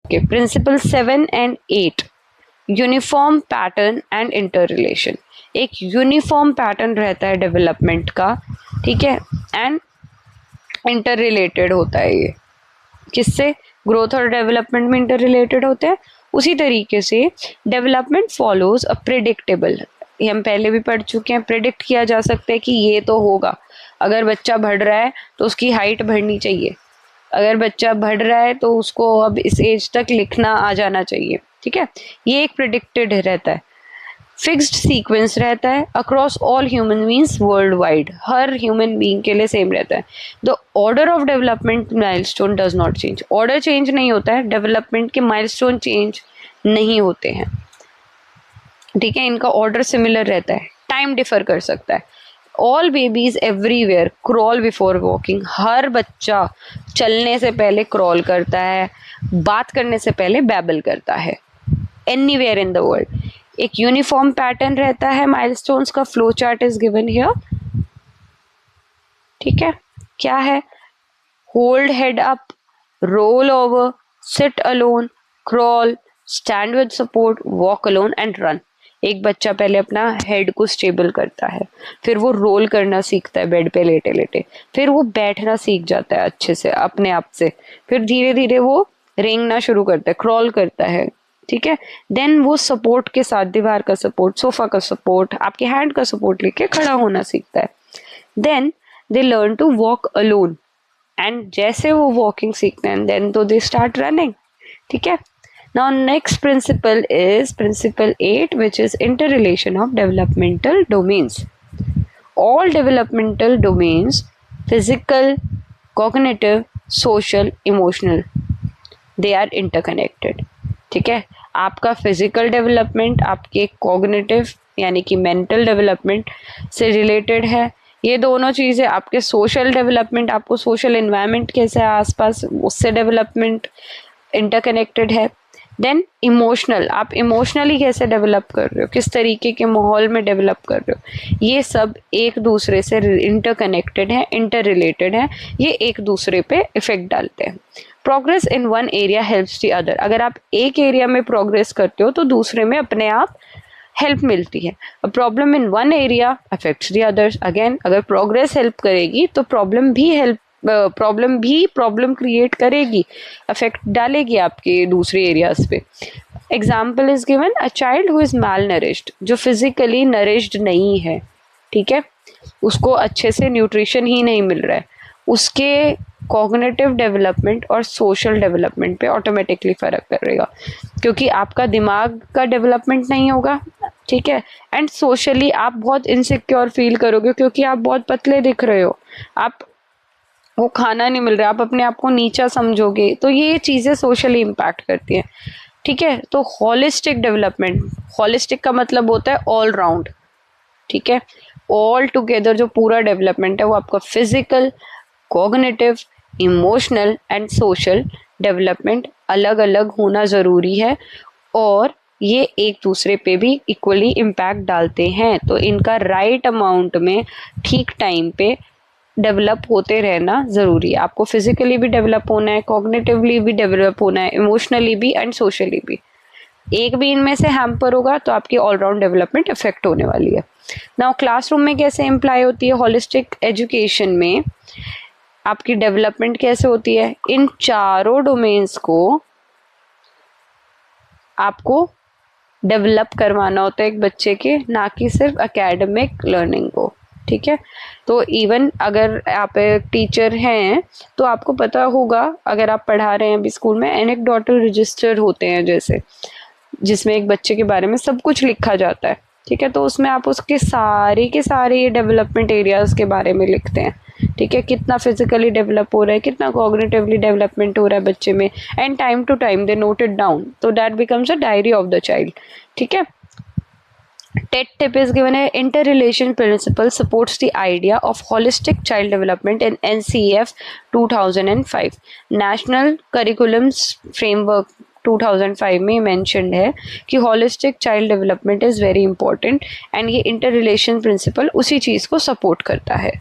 Okay, principal 7 and 8, uniform pattern and inter relation. एक uniform pattern रहता है development का, ठीक है, एंड इंटर रिलेटेड होता है। ये किससे? ग्रोथ और डेवलपमेंट में इंटर रिलेटेड होते हैं। उसी तरीके से डेवलपमेंट फॉलोज अ प्रिडिक्टेबल, ये हम पहले भी पढ़ चुके हैं, प्रिडिक्ट किया जा सकता है कि ये तो होगा। अगर बच्चा बढ़ रहा है तो उसकी हाइट बढ़नी चाहिए, अगर बच्चा बढ़ रहा है तो उसको अब इस एज तक लिखना आ जाना चाहिए, ठीक है। ये एक प्रिडिक्टेड रहता है। फिक्स्ड सीक्वेंस रहता है across all human beings world wide, हर ह्यूमन बींग के लिए सेम रहता है। The order of development milestone does not change, order change नहीं होता है, डेवलपमेंट के माइलस्टोन चेंज नहीं होते हैं, ठीक है। इनका ऑर्डर सिमिलर रहता है, टाइम डिफर कर सकता है। All babies everywhere crawl before walking, हर बच्चा चलने से पहले क्रॉल करता है, बात करने से पहले बैबल करता है, एनीवेयर इन द वर्ल्ड। एक यूनिफॉर्म पैटर्न रहता है माइलस्टोन्स का, flow chart is given here, ठीक है। क्या है? Hold head up, roll over, sit alone, crawl, stand with support, walk alone and run. एक बच्चा पहले अपना हेड को स्टेबल करता है, फिर वो रोल करना सीखता है बेड पे लेटे लेटे, फिर वो बैठना सीख जाता है अच्छे से अपने आप से, फिर धीरे धीरे वो रेंगना शुरू करता है, क्रॉल करता है, ठीक है। देन वो सपोर्ट के साथ, दीवार का सपोर्ट, सोफा का सपोर्ट, आपके हैंड का सपोर्ट लेके खड़ा होना सीखता है। Then they learn to walk alone, and जैसे वो वॉकिंग सीखते हैं देन तो दे स्टार्ट रनिंग, ठीक है। Now next principle is principle 8, which is interrelation of developmental domains. All developmental domains, physical, cognitive, social, emotional, they are interconnected, ठीक है। आपका फिजिकल डेवलपमेंट आपके कॉग्निटिव यानी कि मेंटल डेवलपमेंट से रिलेटेड है। ये दोनों चीज़ें आपके सोशल डेवलपमेंट, आपको सोशल एनवायरनमेंट कैसे है आसपास, उससे डेवलपमेंट इंटरकनेक्टेड है। देन इमोशनल, आप इमोशनली कैसे डेवलप कर रहे हो, किस तरीके के माहौल में डेवलप कर रहे हो, ये सब एक दूसरे से इंटरकनेक्टेड है, इंटर रिलेटेड है, ये एक दूसरे पे इफेक्ट डालते हैं। Progress in one area helps the other, अगर आप एक एरिया में प्रोग्रेस करते हो तो दूसरे में अपने आप हेल्प मिलती है। Problem in one area affects the others, again अगर प्रोग्रेस हेल्प करेगी तो प्रॉब्लम भी प्रॉब्लम क्रिएट करेगी, अफेक्ट डालेगी आपके दूसरे एरियाज पे। Example is given, a child who is malnourished, जो फिजिकली नरिश्ड नहीं है, ठीक है, उसको अच्छे से न्यूट्रिशन ही नहीं मिल रहा है, उसके कॉग्निटिव डेवलपमेंट और सोशल डेवलपमेंट पे ऑटोमेटिकली फर्क करेगा, क्योंकि आपका दिमाग का डेवलपमेंट नहीं होगा, ठीक है। एंड सोशली आप बहुत इनसिक्योर फील करोगे क्योंकि आप बहुत पतले दिख रहे हो, आप वो खाना नहीं मिल रहा, आप अपने आप को नीचा समझोगे, तो ये चीज़ें सोशली इम्पैक्ट करती हैं, ठीक है। तो होलिस्टिक डेवलपमेंट, होलिस्टिक का मतलब होता है ऑल राउंड, ठीक है, ऑल टुगेदर जो पूरा डेवलपमेंट है वो आपका physical, cognitive, emotional and social development अलग अलग होना ज़रूरी है, और ये एक दूसरे पे भी इक्वली इम्पैक्ट डालते हैं। तो इनका राइट अमाउंट में ठीक टाइम पे डेवलप होते रहना ज़रूरी है। आपको फिजिकली भी डेवलप होना है, कॉग्निटिवली भी डेवलप होना है, इमोशनली भी एंड सोशली भी। एक भी इनमें से हैम्पर होगा तो आपकी ऑलराउंड डेवलपमेंट इफेक्ट होने वाली है। नाउ क्लासरूम में कैसे इम्प्लाई होती है होलिस्टिक एजुकेशन में, आपकी डेवलपमेंट कैसे होती है, इन चारों डोमेन्स को आपको डेवलप करवाना होता है एक बच्चे के, ना कि सिर्फ एकेडमिक लर्निंग को, ठीक है। तो इवन अगर आप एक टीचर हैं तो आपको पता होगा, अगर आप पढ़ा रहे हैं अभी स्कूल में, एनेक्डोटल रजिस्टर होते हैं जैसे, जिसमें एक बच्चे के बारे में सब कुछ लिखा जाता है, ठीक है। तो उसमें आप उसके सारे के सारे ये डेवलपमेंट एरियाज के बारे में लिखते हैं, ठीक है, कितना फिजिकली डेवलप हो रहा है, कितना कॉग्निटिवली डेवलपमेंट हो रहा है बच्चे में, and time to time they note it down, तो that becomes a diary of the child, ठीक है। TED tip is given a interrelation principle supports the idea of holistic child development in NCF 2005 National Curriculums Framework 2005 में mentioned है कि holistic child development is very important, and ये interrelation principle उसी चीज़ को support करता है।